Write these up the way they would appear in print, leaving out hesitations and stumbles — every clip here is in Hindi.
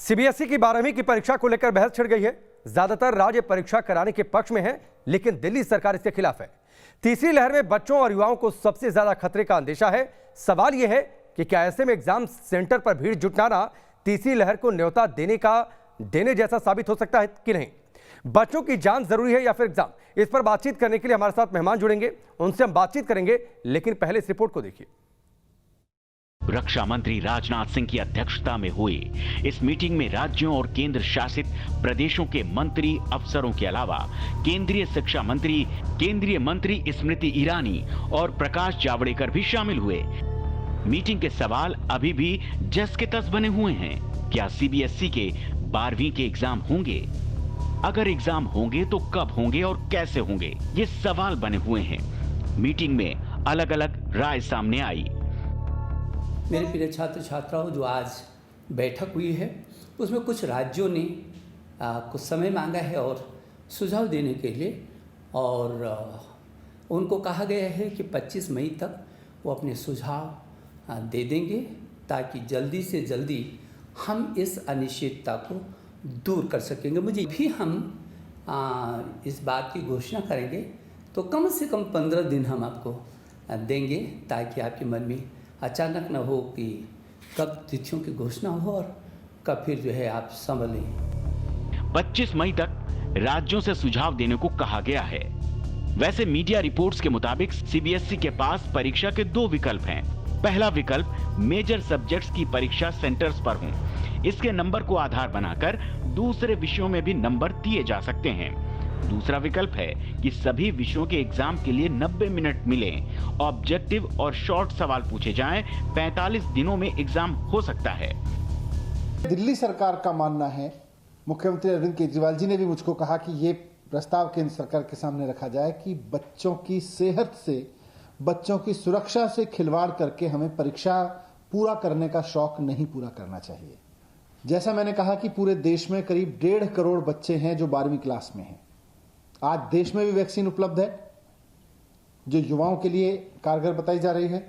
सीबीएसई की 12वीं की परीक्षा को लेकर बहस छिड़ गई है। ज्यादातर राज्य परीक्षा कराने के पक्ष में है, लेकिन दिल्ली सरकार इसके खिलाफ है। तीसरी लहर में बच्चों और युवाओं को सबसे ज्यादा खतरे का अंदेशा है। सवाल यह है कि क्या ऐसे में एग्जाम सेंटर पर भीड़ जुटाना तीसरी लहर को न्योता देने जैसा साबित हो सकता है कि नहीं। बच्चों की जान जरूरी है या फिर एग्जाम, इस पर बातचीत करने के लिए हमारे साथ मेहमान जुड़ेंगे, उनसे हम बातचीत करेंगे। लेकिन पहले इस रिपोर्ट को देखिए। रक्षा मंत्री राजनाथ सिंह की अध्यक्षता में हुई इस मीटिंग में राज्यों और केंद्र शासित प्रदेशों के मंत्री अफसरों के अलावा केंद्रीय शिक्षा मंत्री, केंद्रीय मंत्री स्मृति ईरानी और प्रकाश जावड़ेकर भी शामिल हुए। मीटिंग के सवाल अभी भी जस के तस बने हुए हैं। क्या सीबीएसई के 12वीं के एग्जाम होंगे? अगर एग्जाम होंगे तो कब होंगे और कैसे होंगे, ये सवाल बने हुए हैं। मीटिंग में अलग अलग राय सामने आई। मेरे प्रिय छात्र छात्राओं, जो आज बैठक हुई है उसमें कुछ राज्यों ने कुछ समय मांगा है और सुझाव देने के लिए, और उनको कहा गया है कि 25 मई तक वो अपने सुझाव दे देंगे, ताकि जल्दी से जल्दी हम इस अनिश्चितता को दूर कर सकेंगे। मुझे भी हम इस बात की घोषणा करेंगे तो कम से कम 15 दिन हम आपको देंगे, ताकि आपके मन में अचानक न हो कि कब तिथियों की घोषणा हो और कब फिर जो है आप समझ लें। 25 मई तक राज्यों से सुझाव देने को कहा गया है। वैसे मीडिया रिपोर्ट्स के मुताबिक सीबीएसई के पास परीक्षा के 2 विकल्प हैं। पहला विकल्प मेजर सब्जेक्ट्स की परीक्षा सेंटर्स पर हों। इसके नंबर को आधार बनाकर दूसरे विषयों में भी नंबर दिए जा सकते हैं। दूसरा विकल्प है कि सभी विषयों के एग्जाम के लिए 90 मिनट मिलें, ऑब्जेक्टिव और शॉर्ट सवाल पूछे जाएं। 45 दिनों में एग्जाम हो सकता है। दिल्ली सरकार का मानना है, मुख्यमंत्री अरविंद केजरीवाल जी ने भी मुझको कहा कि ये प्रस्ताव केंद्र सरकार के सामने रखा जाए कि बच्चों की सेहत से, बच्चों की सुरक्षा से खिलवाड़ करके हमें परीक्षा पूरा करने का शौक नहीं पूरा करना चाहिए। जैसा मैंने कहा कि पूरे देश में करीब 1.5 करोड़ बच्चे हैं जो 12वीं क्लास में हैं। आज देश में भी वैक्सीन उपलब्ध है जो युवाओं के लिए कारगर बताई जा रही है,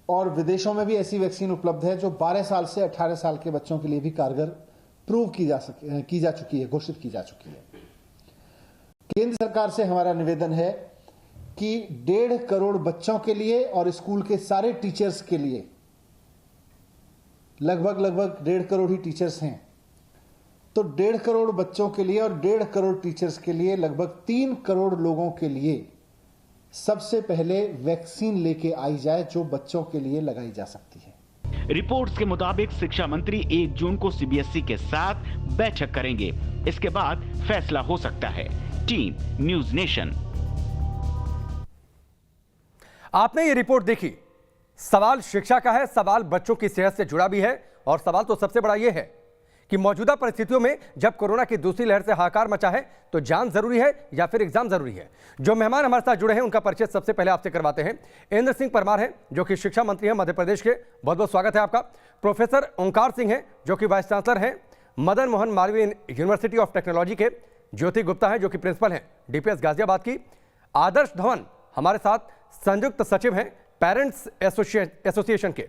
और विदेशों में भी ऐसी वैक्सीन उपलब्ध है जो 12 साल से 18 साल के बच्चों के लिए भी कारगर प्रूव की जा चुकी है, घोषित की जा चुकी है। केंद्र सरकार से हमारा निवेदन है कि 1.5 करोड़ बच्चों के लिए और स्कूल के सारे टीचर्स के लिए, लगभग 1.5 करोड़ ही टीचर्स हैं, तो 1.5 करोड़ बच्चों के लिए और 1.5 करोड़ टीचर्स के लिए लगभग 3 करोड़ लोगों के लिए सबसे पहले वैक्सीन लेके आई जाए जो बच्चों के लिए लगाई जा सकती है। रिपोर्ट्स के मुताबिक शिक्षा मंत्री 1 जून को सीबीएसई के साथ बैठक करेंगे। इसके बाद फैसला हो सकता है। Team news nation. आपने ये रिपोर्ट देखी। सवाल शिक्षा का है, सवाल बच्चों की सेहत से जुड़ा भी है, और सवाल तो सबसे बड़ा यह है कि मौजूदा परिस्थितियों में जब कोरोना की दूसरी लहर से हाहाकार मचा है तो जान जरूरी है या फिर एग्जाम जरूरी है। जो मेहमान हमारे साथ जुड़े हैं उनका परिचय सबसे पहले आपसे करवाते हैं। इंद्र सिंह परमार हैं जो कि शिक्षा मंत्री हैं मध्य प्रदेश के, बहुत बहुत स्वागत है आपका। प्रोफेसर ओंकार सिंह हैं जो कि वाइस चांसलर हैं Madan Mohan Malviya university of technology के। ज्योति गुप्ता हैं जो कि प्रिंसिपल हैं डीपीएस गाजियाबाद की। आदर्श धवन हमारे साथ संयुक्त सचिव हैं पेरेंट्स एसोसिएशन के।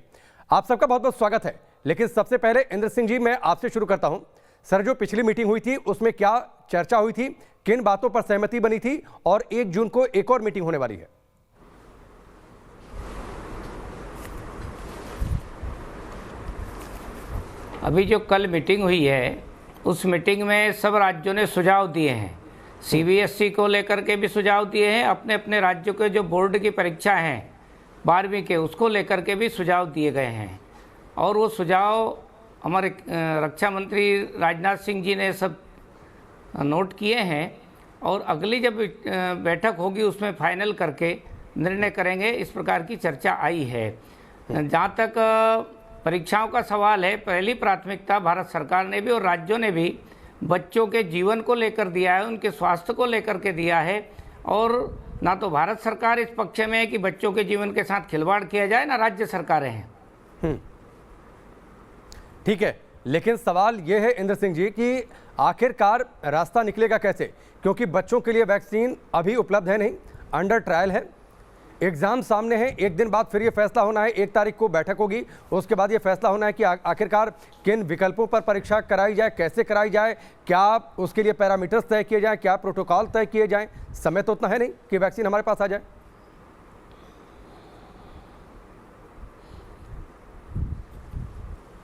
आप सबका बहुत बहुत स्वागत है। लेकिन सबसे पहले इंद्र सिंह जी, मैं आपसे शुरू करता हूं। सर, जो पिछली मीटिंग हुई थी उसमें क्या चर्चा हुई थी, किन बातों पर सहमति बनी थी, और 1 जून को एक और मीटिंग होने वाली है? अभी जो कल मीटिंग हुई है उस मीटिंग में सब राज्यों ने सुझाव दिए हैं। सीबीएसई को लेकर के भी सुझाव दिए हैं, अपने अपने राज्यों के जो बोर्ड की परीक्षा हैं 12वीं के, उसको लेकर के भी सुझाव दिए गए हैं। और वो सुझाव हमारे रक्षा मंत्री राजनाथ सिंह जी ने सब नोट किए हैं, और अगली जब बैठक होगी उसमें फाइनल करके निर्णय करेंगे। इस प्रकार की चर्चा आई है। जहाँ तक परीक्षाओं का सवाल है, पहली प्राथमिकता भारत सरकार ने भी और राज्यों ने भी बच्चों के जीवन को लेकर दिया है, उनके स्वास्थ्य को लेकर के दिया है। और ना तो भारत सरकार इस पक्ष में है कि बच्चों के जीवन के साथ खिलवाड़ किया जाए, ना राज्य सरकारें हैं। ठीक है, लेकिन सवाल यह है इंद्र सिंह जी कि आखिरकार रास्ता निकलेगा कैसे, क्योंकि बच्चों के लिए वैक्सीन अभी उपलब्ध है नहीं, अंडर ट्रायल है। एग्जाम सामने है, एक दिन बाद फिर ये फैसला होना है, 1 तारीख को बैठक होगी, उसके बाद ये फैसला होना है कि आखिरकार किन विकल्पों पर परीक्षा कराई जाए, कैसे कराई जाए, क्या उसके लिए पैरामीटर्स तय किए जाएं, क्या प्रोटोकॉल तय किए जाएं। समय तो उतना है नहीं कि वैक्सीन हमारे पास आ जाए।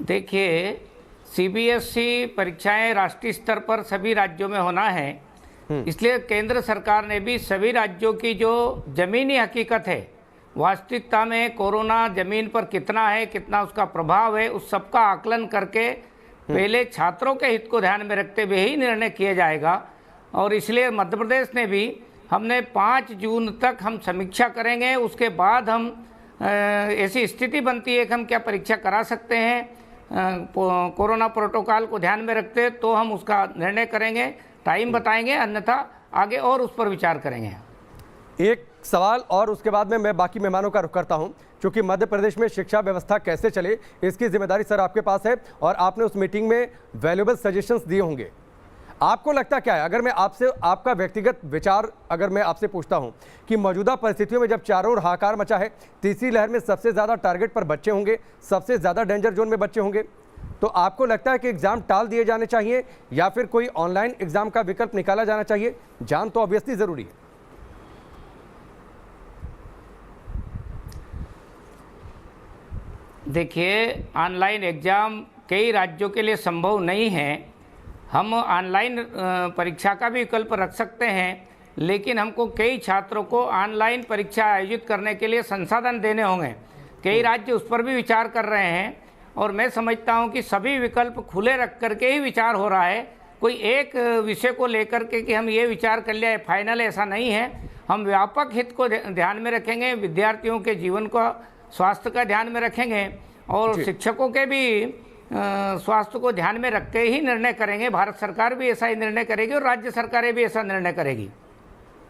देखिए, सीबीएसई परीक्षाएं राष्ट्रीय स्तर पर सभी राज्यों में होना है, इसलिए केंद्र सरकार ने भी सभी राज्यों की जो जमीनी हकीकत है, वास्तविकता में कोरोना जमीन पर कितना है, कितना उसका प्रभाव है, उस सबका आकलन करके पहले छात्रों के हित को ध्यान में रखते हुए ही निर्णय किया जाएगा। और इसलिए मध्य प्रदेश ने भी हमने 5 जून तक हम समीक्षा करेंगे, उसके बाद हम ऐसी स्थिति बनती है कि हम क्या परीक्षा करा सकते हैं कोरोना प्रोटोकॉल को ध्यान में रखते, तो हम उसका निर्णय करेंगे, टाइम बताएंगे, अन्यथा आगे और उस पर विचार करेंगे। एक सवाल और उसके बाद में मैं बाकी मेहमानों का रुख करता हूं, क्योंकि मध्य प्रदेश में शिक्षा व्यवस्था कैसे चले इसकी जिम्मेदारी सर आपके पास है और आपने उस मीटिंग में वैल्यूएबल सजेशंस दिए होंगे। आपको लगता क्या है, अगर मैं आपसे आपका व्यक्तिगत विचार अगर मैं आपसे पूछता हूं कि मौजूदा परिस्थितियों में जब चारों ओर हाहाकार मचा है, तीसरी लहर में सबसे ज़्यादा टारगेट पर बच्चे होंगे, सबसे ज़्यादा डेंजर जोन में बच्चे होंगे, तो आपको लगता है कि एग्जाम टाल दिए जाने चाहिए या फिर कोई ऑनलाइन एग्जाम का विकल्प निकाला जाना चाहिए? जान तो ऑब्वियसली जरूरी है। देखिए, ऑनलाइन एग्जाम कई राज्यों के लिए संभव नहीं है। हम ऑनलाइन परीक्षा का भी विकल्प रख सकते हैं, लेकिन हमको कई छात्रों को ऑनलाइन परीक्षा आयोजित करने के लिए संसाधन देने होंगे। कई राज्य उस पर भी विचार कर रहे हैं और मैं समझता हूं कि सभी विकल्प खुले रख करके ही विचार हो रहा है। कोई एक विषय को लेकर के कि हम ये विचार कर लिया है फाइनल, ऐसा नहीं है। हम व्यापक हित को ध्यान में रखेंगे, विद्यार्थियों के जीवन को, स्वास्थ्य का ध्यान में रखेंगे और शिक्षकों के भी स्वास्थ्य को ध्यान में रख के ही निर्णय करेंगे। भारत सरकार भी ऐसा ही निर्णय करेगी और राज्य सरकारें भी ऐसा निर्णय करेगी।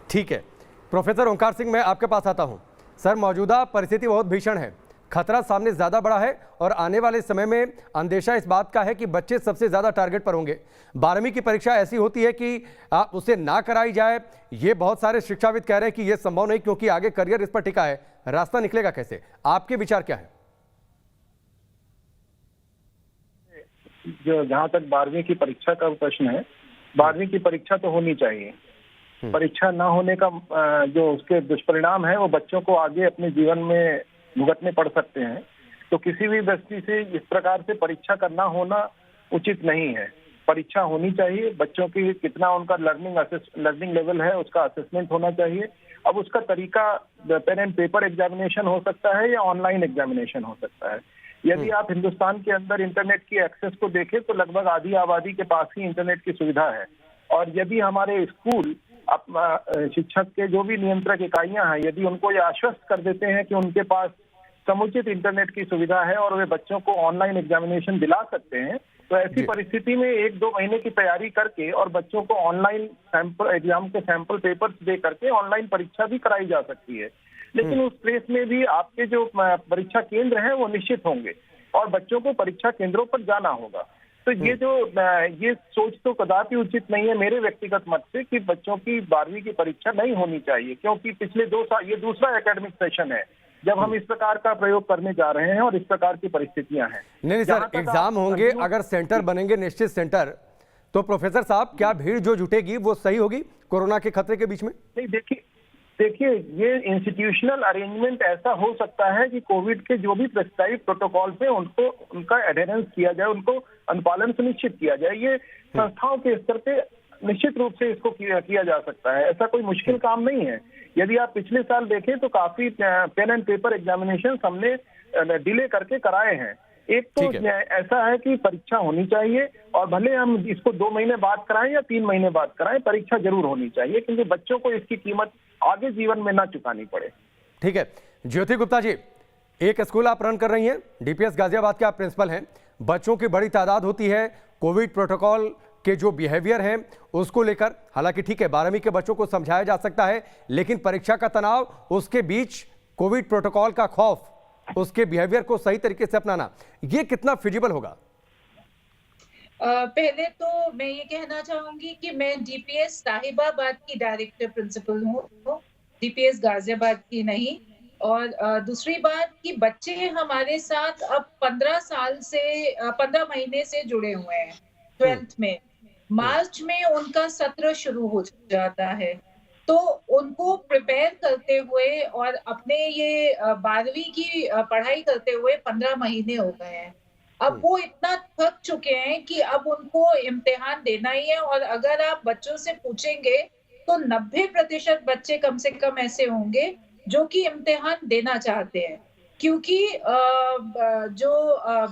ठीक है, प्रोफेसर ओंकार सिंह, मैं आपके पास आता हूं। सर, मौजूदा परिस्थिति बहुत भीषण है, खतरा सामने ज़्यादा बड़ा है और आने वाले समय में अंदेशा इस बात का है कि बच्चे सबसे ज़्यादा टारगेट पर होंगे। 12वीं की परीक्षा ऐसी होती है कि उसे ना कराई जाए, ये बहुत सारे शिक्षाविद कह रहे हैं कि ये संभव नहीं, क्योंकि आगे करियर इस पर टिका है। रास्ता निकलेगा कैसे? आपके विचार क्या है? जो जहाँ तक 12वीं की परीक्षा का प्रश्न है, 12वीं की परीक्षा तो होनी चाहिए। परीक्षा ना होने का जो उसके दुष्परिणाम है वो बच्चों को आगे अपने जीवन में भुगतने पड़ सकते हैं। तो किसी भी व्यक्ति से इस प्रकार से परीक्षा करना होना उचित नहीं है। परीक्षा होनी चाहिए, बच्चों की कितना उनका लर्निंग लेवल है उसका असेसमेंट होना चाहिए। अब उसका तरीका पेन एंड पेपर एग्जामिनेशन हो सकता है या ऑनलाइन एग्जामिनेशन हो सकता है। यदि आप हिंदुस्तान के अंदर इंटरनेट की एक्सेस को देखें तो लगभग आधी आबादी के पास ही इंटरनेट की सुविधा है। और यदि हमारे स्कूल शिक्षक के जो भी नियंत्रक इकाइयां हैं, यदि उनको ये आश्वस्त कर देते हैं कि उनके पास समुचित इंटरनेट की सुविधा है और वे बच्चों को ऑनलाइन एग्जामिनेशन दिला सकते हैं, तो ऐसी परिस्थिति में 1-2 महीने की तैयारी करके और बच्चों को ऑनलाइन एग्जाम के सैंपल पेपर्स दे करके ऑनलाइन परीक्षा भी कराई जा सकती है। लेकिन उस केस में भी आपके जो परीक्षा केंद्र हैं वो निश्चित होंगे और बच्चों को परीक्षा केंद्रों पर जाना होगा। तो ये सोच तो कदापि उचित नहीं है मेरे व्यक्तिगत मत से कि बच्चों की 12वीं की परीक्षा नहीं होनी चाहिए, क्योंकि पिछले 2 साल ये दूसरा एकेडमिक सेशन है जब हम इस प्रकार का प्रयोग करने जा रहे हैं और इस प्रकार की परिस्थितियां हैं। नहीं सर, एग्जाम होंगे, अगर सेंटर बनेंगे निश्चित सेंटर, तो प्रोफेसर साहब क्या भीड़ जो जुटेगी वो सही होगी कोरोना के खतरे के बीच में? नहीं, देखिए ये इंस्टीट्यूशनल अरेंजमेंट ऐसा हो सकता है कि कोविड के जो भी प्रेस्क्राइब प्रोटोकॉल है उनका एडहेरेंस किया जाए, उनको अनुपालन सुनिश्चित किया जाए। ये संस्थाओं के स्तर पे निश्चित रूप से इसको किया जा सकता है, ऐसा कोई मुश्किल काम नहीं है। यदि आप पिछले साल देखें तो काफी पेन एंड पेपर एग्जामिनेशन हमने डिले करके कराए हैं। एक तो ऐसा है कि परीक्षा होनी चाहिए और भले हम इसको 2 महीने बाद कराएं या 3 महीने बाद कराएं, परीक्षा जरूर होनी चाहिए, क्योंकि बच्चों को इसकी कीमत आगे जीवन में ना चुकानी पड़े। ठीक है, ज्योति गुप्ता जी, एक स्कूल आप रन कर रही हैं, डीपीएस गाजियाबाद के आप प्रिंसिपल हैं। बच्चों की बड़ी तादाद होती है, कोविड प्रोटोकॉल के जो बिहेवियर हैं उसको लेकर, हालांकि ठीक है 12वीं के बच्चों को समझाया जा सकता है, लेकिन परीक्षा का तनाव, उसके बीच कोविड प्रोटोकॉल का खौफ, उसके बिहेवियर को सही तरीके से अपनाना, ये कितना फिजिबल होगा? पहले तो मैं ये कहना चाहूंगी कि मैं डीपीएस साहिबाबाद की डायरेक्टर प्रिंसिपल हूँ, डीपीएस गाजियाबाद की नहीं। और दूसरी बात कि बच्चे हमारे साथ अब 15 महीने से जुड़े हुए हैं 12th में। मार्च में उनका सत्र शुरू हो जाता है, तो उनको प्रिपेयर करते हुए और अपने ये 12वीं की पढ़ाई करते हुए 15 महीने हो गए हैं। अब वो इतना थक चुके हैं कि अब उनको इम्तिहान देना ही है, और अगर आप बच्चों से पूछेंगे तो 90% बच्चे कम से कम ऐसे होंगे जो कि इम्तिहान देना चाहते हैं, क्योंकि जो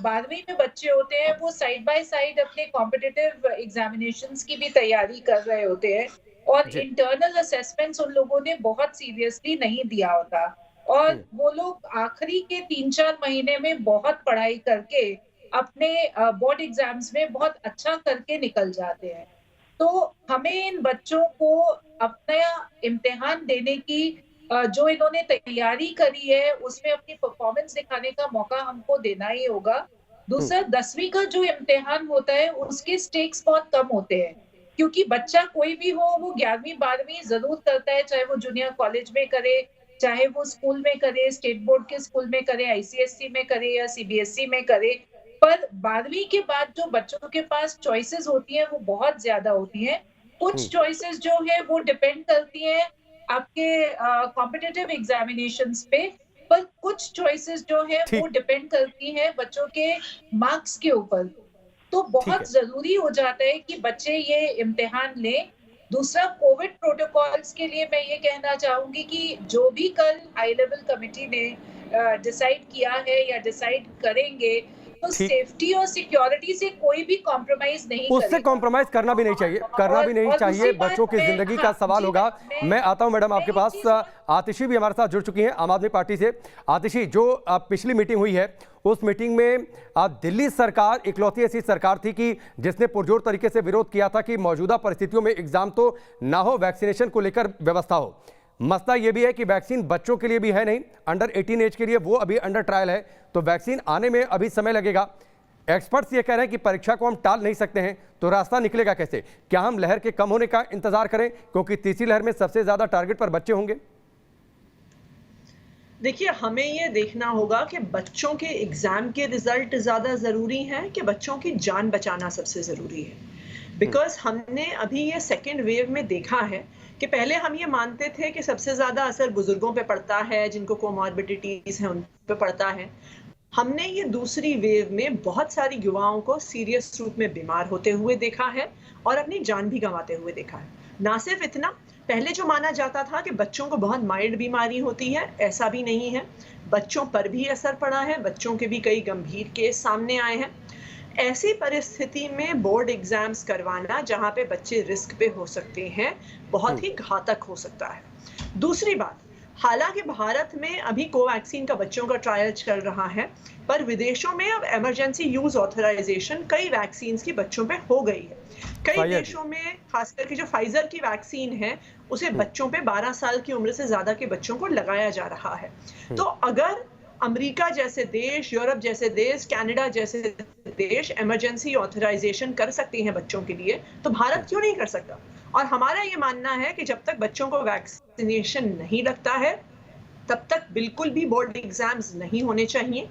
12वीं में बच्चे होते हैं वो साइड बाय साइड अपने कॉम्पिटिटिव एग्जामिनेशंस की भी तैयारी कर रहे होते हैं, और इंटरनल असेसमेंट्स उन लोगों ने बहुत सीरियसली नहीं दिया होता, और वो लोग आखिरी के 3-4 महीने में बहुत पढ़ाई करके अपने बोर्ड एग्जाम्स में बहुत अच्छा करके निकल जाते हैं। तो हमें इन बच्चों को अपना इम्तिहान देने की जो इन्होंने तैयारी करी है उसमें अपनी परफॉर्मेंस दिखाने का मौका हमको देना ही होगा। दूसरा, 10वीं का जो इम्तिहान होता है उसके स्टेक्स बहुत कम होते हैं, क्योंकि बच्चा कोई भी हो वो 11वीं 12वीं जरूर करता है, चाहे वो जूनियर कॉलेज में करे, चाहे वो स्कूल में करे, स्टेट बोर्ड के स्कूल में करे, आईसीएसई में करे या सीबीएसई में करे। पर 12वीं के बाद जो बच्चों के पास चॉइसेस होती हैं वो बहुत ज्यादा होती हैं। कुछ चॉइसेस जो है वो डिपेंड करती हैं आपके कॉम्पिटिटिव एग्जामिनेशंस पे, पर कुछ चॉइसेस जो है वो डिपेंड करती हैं बच्चों के मार्क्स के ऊपर। तो बहुत जरूरी हो जाता है कि बच्चे ये इम्तिहान लें। दूसरा, कोविड प्रोटोकॉल्स के लिए मैं ये कहना चाहूंगी कि जो भी कल हाई लेवल कमेटी ने डिसाइड किया है या डिसाइड करेंगे, तो सेफ्टी और सिक्योरिटी से कोई भी कॉम्प्रोमाइज नहीं करेगा। उससे कॉम्प्रोमाइज करना भी नहीं चाहिए, बच्चों की जिंदगी का सवाल होगा। मैं आता हूं मैडम आपके पास। आतिशी भी हमारे साथ जुड़ चुकी हैं आम आदमी पार्टी से। आतिशी, जो पिछली मीटिंग हुई है उस मीटिंग में दिल्ली सरकार इकलौती ऐसी सरकार थी कि जिसने पुरजोर तरीके से विरोध किया था कि मौजूदा परिस्थितियों में एग्जाम तो ना हो, वैक्सीनेशन को लेकर व्यवस्था हो। मसला यह भी है कि वैक्सीन बच्चों के लिए भी है नहीं, अंडर 18 एज के लिए वो अभी अंडर ट्रायल है, तो वैक्सीन आने में अभी समय लगेगा। एक्सपर्ट्स ये कह रहे हैं कि परीक्षा को हम टाल नहीं सकते हैं, तो रास्ता निकलेगा कैसे? क्या हम लहर के कम होने का इंतजार करें, क्योंकि तीसरी लहर में सबसे ज्यादा टारगेट पर बच्चे होंगे? देखिए, हमें ये देखना होगा कि बच्चों के एग्जाम के रिजल्ट ज़्यादा ज़रूरी हैं कि बच्चों की जान बचाना सबसे ज़रूरी है। बिकॉज हमने अभी ये सेकेंड वेव में देखा है कि पहले हम ये मानते थे कि सबसे ज़्यादा असर बुजुर्गों पे पड़ता है, जिनको कोमॉर्बिडिटीज़ हैं उन पे पड़ता है। हमने ये दूसरी वेव में बहुत सारी युवाओं को सीरियस रूप में बीमार होते हुए देखा है और अपनी जान भी गंवाते हुए देखा है। ना सिर्फ इतना, पहले जो माना जाता था कि बच्चों को बहुत माइल्ड बीमारी होती है, ऐसा भी नहीं है। बच्चों पर भी असर पड़ा है, बच्चों के भी कई गंभीर केस सामने आए हैं। ऐसी परिस्थिति में बोर्ड एग्जाम्स करवाना जहां पे बच्चे रिस्क पे हो सकते हैं, बहुत ही घातक हो सकता है। दूसरी बात, हालांकि भारत में अभी कोवैक्सीन का बच्चों का ट्रायल चल रहा है, पर विदेशों में अब इमरजेंसी यूज ऑथराइजेशन कई वैक्सीन की बच्चों पे हो गई है। कई देशों में खासकर के जो फाइजर की वैक्सीन है उसे बच्चों पे 12 साल की उम्र से ज्यादा के बच्चों को लगाया जा रहा है। तो अगर अमेरिका जैसे देश, यूरोप जैसे देश, कनाडा जैसे देश इमरजेंसी ऑथराइजेशन कर सकते हैं बच्चों के लिए, तो भारत क्यों नहीं कर सकता? और हमारा ये मानना है कि जब तक बच्चों को वैक्सीनेशन नहीं लगता है तब तक बिल्कुल भी बोर्ड एग्जाम्स नहीं होने चाहिए।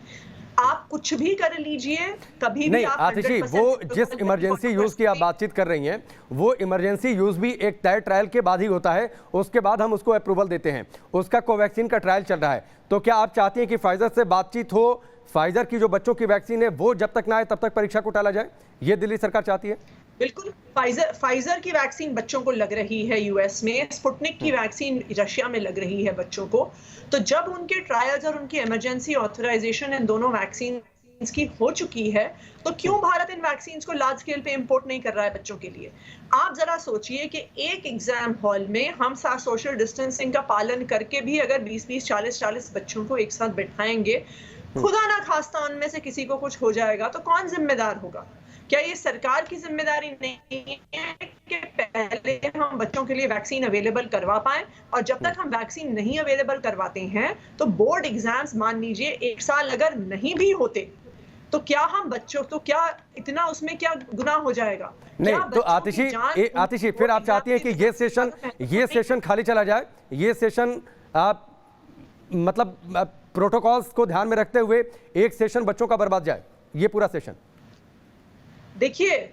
आप कुछ भी कर लीजिए, कभी नहीं भी आप आतिशी, वो जिस इमरजेंसी यूज की आप बातचीत कर रही हैं, वो इमरजेंसी यूज भी एक तय ट्रायल के बाद ही होता है, उसके बाद हम उसको अप्रूवल देते हैं। उसका कोवैक्सीन का ट्रायल चल रहा है, तो क्या आप चाहती हैं कि फाइजर से बातचीत हो, फाइजर की जो बच्चों की वैक्सीन है वो जब तक ना आए तब तक परीक्षा को टाला जाए? ये दिल्ली सरकार चाहती है? बिल्कुल। फाइजर की वैक्सीन बच्चों को लग रही है यूएस में, स्पुतनिक की वैक्सीन रशिया में लग रही है बच्चों को। तो जब उनके ट्रायल्स और उनकी इमरजेंसी ऑथराइजेशन इन दोनों वैक्सीन की हो चुकी है, तो क्यों भारत इन वैक्सीन को लार्ज स्केल पे इंपोर्ट नहीं कर रहा है बच्चों के लिए? आप जरा सोचिए कि एक एग्जाम हॉल में हम साथ सोशल डिस्टेंसिंग का पालन करके भी अगर 20-20, 40-40 बच्चों को एक साथ बैठाएंगे, खुदा ना खास्ता उनमें से किसी को कुछ हो जाएगा तो कौन जिम्मेदार होगा? क्या ये सरकार की जिम्मेदारी नहीं है कि पहले हम बच्चों के लिए वैक्सीन अवेलेबल करवा पाएं? और जब तक हम वैक्सीन नहीं अवेलेबल करवाते हैं तो बोर्ड एग्जाम्स मान लीजिए एक साल अगर नहीं भी होते तो क्या हम बच्चों, तो क्या इतना उसमें क्या गुनाह हो जाएगा? नहीं तो आतिशी फिर आप चाहती हैं कि ये सेशन खाली चला जाए, ये सेशन आप मतलब प्रोटोकॉल्स को ध्यान में रखते हुए एक सेशन बच्चों का बर्बाद जाए, ये पूरा सेशन? देखिए,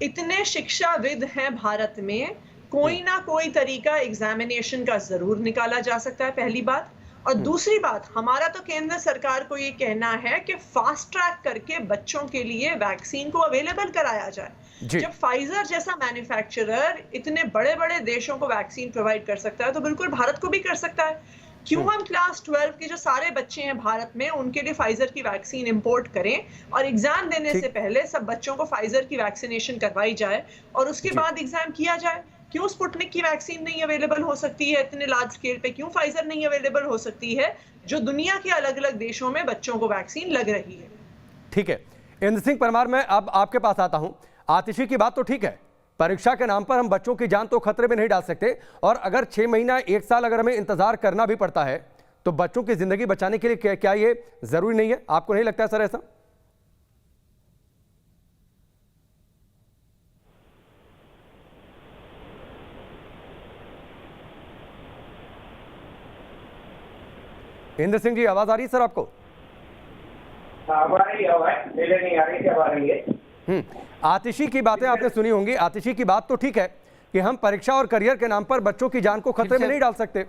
इतने शिक्षाविद हैं भारत में, कोई ना कोई तरीका एग्जामिनेशन का जरूर निकाला जा सकता है, पहली बात। और दूसरी बात, हमारा तो केंद्र सरकार को ये कहना है कि फास्ट ट्रैक करके बच्चों के लिए वैक्सीन को अवेलेबल कराया जाए। जब फाइजर जैसा मैन्युफैक्चरर इतने बड़े बड़े देशों को वैक्सीन प्रोवाइड कर सकता है, तो बिल्कुल भारत को भी कर सकता है। क्यों हम क्लास 12 के जो सारे बच्चे हैं भारत में, उनके लिए फाइजर की वैक्सीन इंपोर्ट करें और एग्जाम देने से पहले सब बच्चों को फाइजर की वैक्सीनेशन करवाई जाए और उसके बाद एग्जाम किया जाए। क्यों स्पुतनिक की वैक्सीन नहीं अवेलेबल हो सकती है इतने लार्ज स्केल पे? क्यों फाइजर नहीं अवेलेबल हो सकती है, जो दुनिया के अलग अलग देशों में बच्चों को वैक्सीन लग रही है? ठीक है इंद्र सिंह परमार, मैं अब आपके पास आता हूं। आतिशी की बात तो ठीक है, परीक्षा के नाम पर हम बच्चों की जान तो खतरे में नहीं डाल सकते, और अगर 6 महीना 1 साल अगर हमें इंतजार करना भी पड़ता है तो बच्चों की जिंदगी बचाने के लिए क्या ये जरूरी नहीं है? आपको नहीं लगता है सर ऐसा? इंद्र सिंह जी, आवाज आ रही है सर आपको? आतिशी की बातें आपने सुनी होंगी। आतिशी की बात तो ठीक है कि हम परीक्षा और करियर के नाम पर बच्चों की जान को खतरे में नहीं डाल सकते।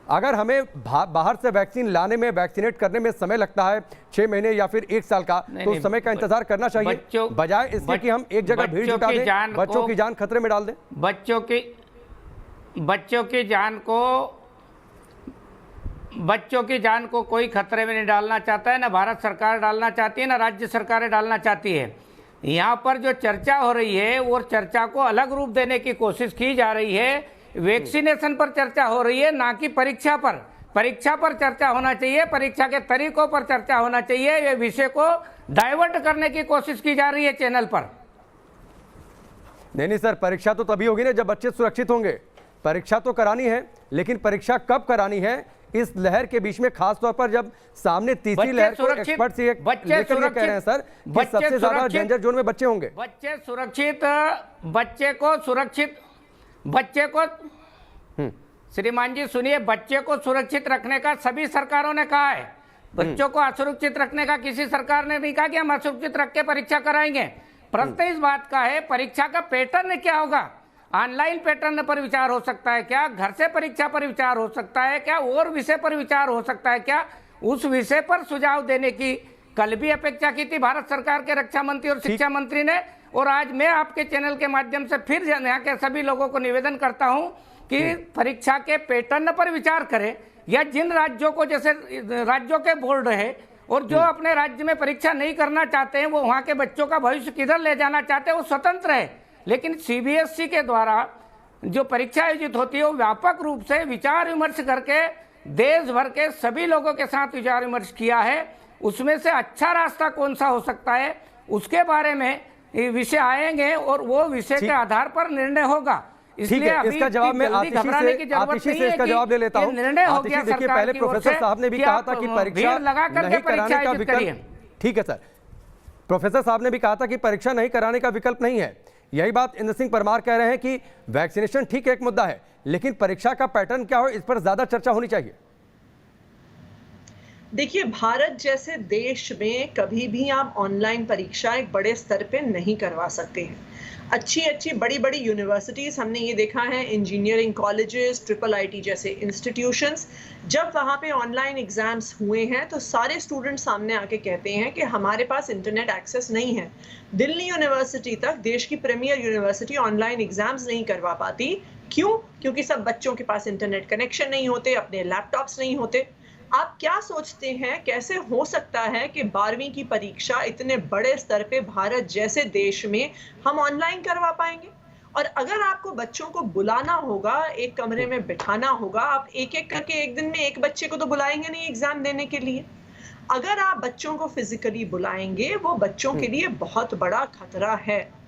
अगर हमें बाहर से वैक्सीन लाने में, वैक्सीनेट करने में समय लगता है 6 महीने या फिर 1 साल का, तो उस समय का इंतजार करना चाहिए, बजाय इसके कि हम एक जगह भीड़ जुटा दें, बच्चों की जान खतरे में डाल दें। बच्चों की जान को कोई खतरे में नहीं डालना चाहता है, ना भारत सरकार डालना चाहती है, ना राज्य सरकारें डालना चाहती है। यहाँ पर जो चर्चा हो रही है वो चर्चा को अलग रूप देने की कोशिश की जा रही है। वैक्सीनेशन पर चर्चा हो रही है, ना कि परीक्षा पर। परीक्षा पर चर्चा होना चाहिए, परीक्षा के तरीकों पर चर्चा होना चाहिए। ये विषय को डाइवर्ट करने की कोशिश की जा रही है चैनल पर। नहीं सर, परीक्षा तो तभी होगी ना जब बच्चे सुरक्षित होंगे। परीक्षा तो करानी है, लेकिन परीक्षा कब करानी है इस लहर के बीच में, खास तौर पर जब सामने तीसरी लहर को एक्सपर्ट से लेकर ये कह रहे हैं सर कि सबसे ज्यादा डेंजर जोन में बच्चे होंगे। बच्चे को श्रीमान जी सुनिए, बच्चे को सुरक्षित रखने का सभी सरकारों ने कहा है। बच्चों को असुरक्षित रखने का किसी सरकार ने नहीं कहा कि हम असुरक्षित रख के परीक्षा कराएंगे। प्रश्न इस बात का है, परीक्षा का पैटर्न क्या होगा? ऑनलाइन पैटर्न पर विचार हो सकता है क्या? घर से परीक्षा पर विचार हो सकता है क्या? और विषय पर विचार हो सकता है क्या? उस विषय पर सुझाव देने की कल भी अपेक्षा की थी भारत सरकार के रक्षा मंत्री और शिक्षा मंत्री ने। और आज मैं आपके चैनल के माध्यम से फिर यहाँ के सभी लोगों को निवेदन करता हूं कि परीक्षा के पैटर्न पर विचार करें, या जिन राज्यों को, जैसे राज्यों के बोर्ड है और जो अपने राज्य में परीक्षा नहीं करना चाहते हैं, वो वहाँ के बच्चों का भविष्य किधर ले जाना चाहते हैं वो स्वतंत्र है। लेकिन सीबीएसई के द्वारा जो परीक्षा आयोजित होती है वो व्यापक रूप से विचार विमर्श करके देश भर के सभी लोगों के साथ विचार विमर्श किया है। उसमें से अच्छा रास्ता कौन सा हो सकता है उसके बारे में विषय आएंगे और वो विषय के आधार पर निर्णय होगा। इसलिए इसका जवाब मैं आतिशी से इसका जवाब ले लेता हूं। आतिशी, देखिए पहले प्रोफेसर साहब ने भी कहा था कि परीक्षा नहीं कराने का विकल्प, ठीक है सर, प्रोफेसर साहब ने भी कहा था कि परीक्षा नहीं कराने का विकल्प नहीं है। यही बात इंद्र सिंह परमार कह रहे हैं कि वैक्सीनेशन ठीक है, एक मुद्दा है, लेकिन परीक्षा का पैटर्न क्या हो इस पर ज्यादा चर्चा होनी चाहिए। देखिए, भारत जैसे देश में कभी भी आप ऑनलाइन परीक्षा एक बड़े स्तर पे नहीं करवा सकते हैं। अच्छी बड़ी बड़ी यूनिवर्सिटीज, हमने ये देखा है, इंजीनियरिंग कॉलेजेस, IIIT जैसे इंस्टीट्यूशंस, जब वहाँ पे ऑनलाइन एग्जाम्स हुए हैं तो सारे स्टूडेंट सामने आके कहते हैं कि हमारे पास इंटरनेट एक्सेस नहीं है। दिल्ली यूनिवर्सिटी तक, देश की प्रीमियर यूनिवर्सिटी, ऑनलाइन एग्जाम्स नहीं करवा पाती। क्यों? क्योंकि सब बच्चों के पास इंटरनेट कनेक्शन नहीं होते, अपने लैपटॉप्स नहीं होते। आप क्या सोचते हैं, कैसे हो सकता है कि 12वीं की परीक्षा इतने बड़े स्तर पे भारत जैसे देश में हम ऑनलाइन करवा पाएंगे? और अगर आपको बच्चों को बुलाना होगा, एक कमरे में बिठाना होगा, आप एक एक करके एक दिन में एक बच्चे को तो बुलाएंगे नहीं एग्जाम देने के लिए। अगर आप बच्चों को फिजिकली बुलाएंगे, वो बच्चों के लिए बहुत बड़ा खतरा है।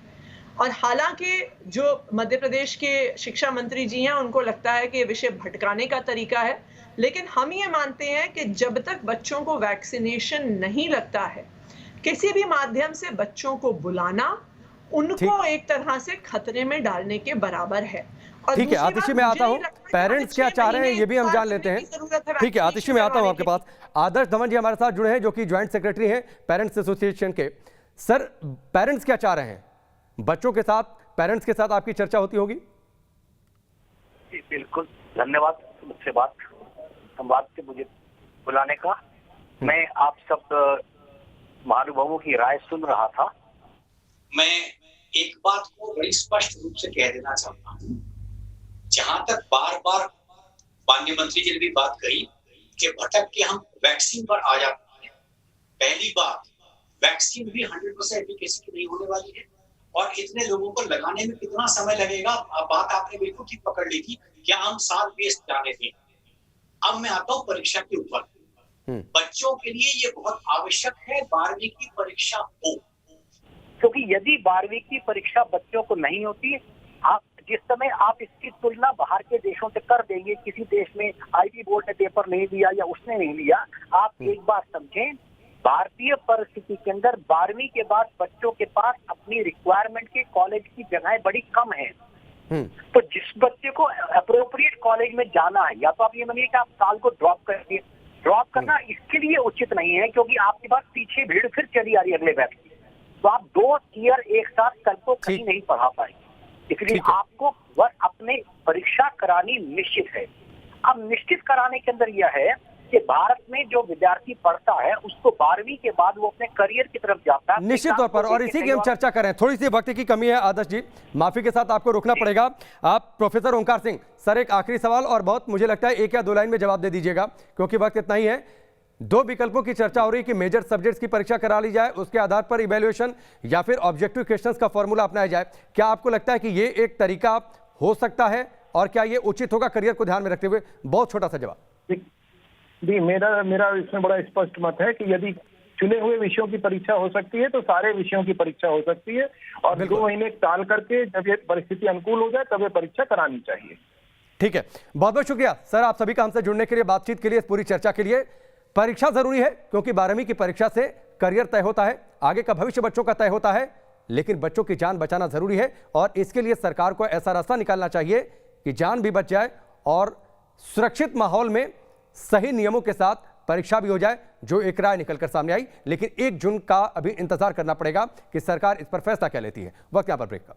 और हालांकि जो मध्य प्रदेश के शिक्षा मंत्री जी हैं, उनको लगता है कि ये विषय भटकाने का तरीका है, लेकिन हम ये मानते हैं कि जब तक बच्चों को वैक्सीनेशन नहीं लगता है, किसी भी माध्यम से बच्चों को बुलाना उनको एक तरह से खतरे में डालने के बराबर है। और ठीक है दूसरी आतिशी, बात, मैं मुझे आता हूं, नहीं लगता कि पेरेंट्स क्या 6 चाह रहे हैं महीने ये भी हम बात जान सुनने लेते हैं। की जरूरत है ठीक है आतिशी, मैं आता हूं आपके करवाने पास। आदर्श धवन जी हमारे साथ जुड़े हैं जो कि ज्वाइंट सेक्रेटरी हैं पेरेंट्स एसोसिएशन के। सर, पेरेंट्स क्या चाह रहे हैं? बच्चों के साथ, पेरेंट्स के साथ आपकी चर्चा होती होगी? जी बिल्कुल, धन्यवाद मुझसे संवाद से मुझे बुलाने का। मैं आप सब महानुभावों की राय सुन रहा था। मैं एक बात को बड़ी स्पष्ट रूप से कह देना चाहता हूँ। जहां तक बार बार माननीय मंत्री जी ने भी बात कही कि भटक के हम वैक्सीन पर आ जाते हैं। पहली बात, वैक्सीन भी 100% एफिकेसी की नहीं होने वाली है और इतने लोगों को लगाने में कितना समय लगेगा, बात आपने बिल्कुल ठीक पकड़ ली थी। क्या हम साल वेस्ट जाने दें? अब मैं आता हूँ परीक्षा के ऊपर। बच्चों के लिए ये बहुत आवश्यक है 12वीं की परीक्षा हो, क्योंकि यदि 12वीं की परीक्षा बच्चों को नहीं होती, आप जिस समय आप इसकी तुलना बाहर के देशों से कर देंगे, किसी देश में आईबी बोर्ड ने पेपर नहीं दिया या उसने नहीं लिया, आप एक बात समझें, भारतीय परिस्थिति के अंदर 12वीं के बाद बच्चों के पास अपनी रिक्वायरमेंट के कॉलेज की जगहें बड़ी कम है। तो जिस बच्चे को अप्रोप्रिएट कॉलेज में जाना है, या तो आप ये मानिए कि आप साल को ड्रॉप करिए, ड्रॉप करना इसके लिए उचित नहीं है क्योंकि आपके पास पीछे भीड़ फिर चली आ रही है अगले बैच की। तो आप 2 ईयर एक साथ कल को कहीं नहीं पढ़ा पाएंगे, इसलिए आपको बस अपने परीक्षा करानी निश्चित है। अब निश्चित कराने के अंदर यह है कि भारत में जो विद्यार्थी पढ़ता है उसको 12वीं के बाद वो अपने करियर की तरफ जाता है निश्चित तौर पर, और इसी की हम चर्चा करें। थोड़ी सी वक्त की कमी है आदर्श जी, माफी के साथ आपको रोकना पड़ेगा। आप प्रोफेसर ओंकार सिंह, सर एक आखिरी सवाल और बहुत मुझे लगता है 1 या 2 लाइन में जवाब दे दीजिएगा क्योंकि वक्त इतना ही है। 2 विकल्पों की चर्चा हो रही है कि मेजर सब्जेक्ट्स की परीक्षा करा ली जाए, उसके आधार पर इवैल्यूएशन, या फिर ऑब्जेक्टिव क्वेश्चंस का फॉर्मूला अपनाया जाए। क्या आपको लगता है कि ये एक तरीका हो सकता है और क्या ये उचित होगा करियर को ध्यान में रखते हुए? बहुत छोटा सा जवाब। जी, मेरा इसमें बड़ा स्पष्ट मत है कि यदि चुने हुए विषयों की परीक्षा हो सकती है तो सारे विषयों की परीक्षा हो सकती है, और 2 महीने टाल करके जब ये परिस्थिति अनुकूल हो जाए तब ये परीक्षा करानी चाहिए। ठीक है, बहुत बहुत शुक्रिया सर आप सभी का हमसे जुड़ने के लिए, बातचीत के लिए, इस पूरी चर्चा के लिए। परीक्षा जरूरी है क्योंकि 12वीं की परीक्षा से करियर तय होता है, आगे का भविष्य बच्चों का तय होता है, लेकिन बच्चों की जान बचाना जरूरी है और इसके लिए सरकार को ऐसा रास्ता निकालना चाहिए कि जान भी बच जाए और सुरक्षित माहौल में सही नियमों के साथ परीक्षा भी हो जाए, जो एक राय निकलकर सामने आई। लेकिन 1 जून का अभी इंतजार करना पड़ेगा कि सरकार इस पर फैसला क्या लेती है। वक्त यहां पर ब्रेक का।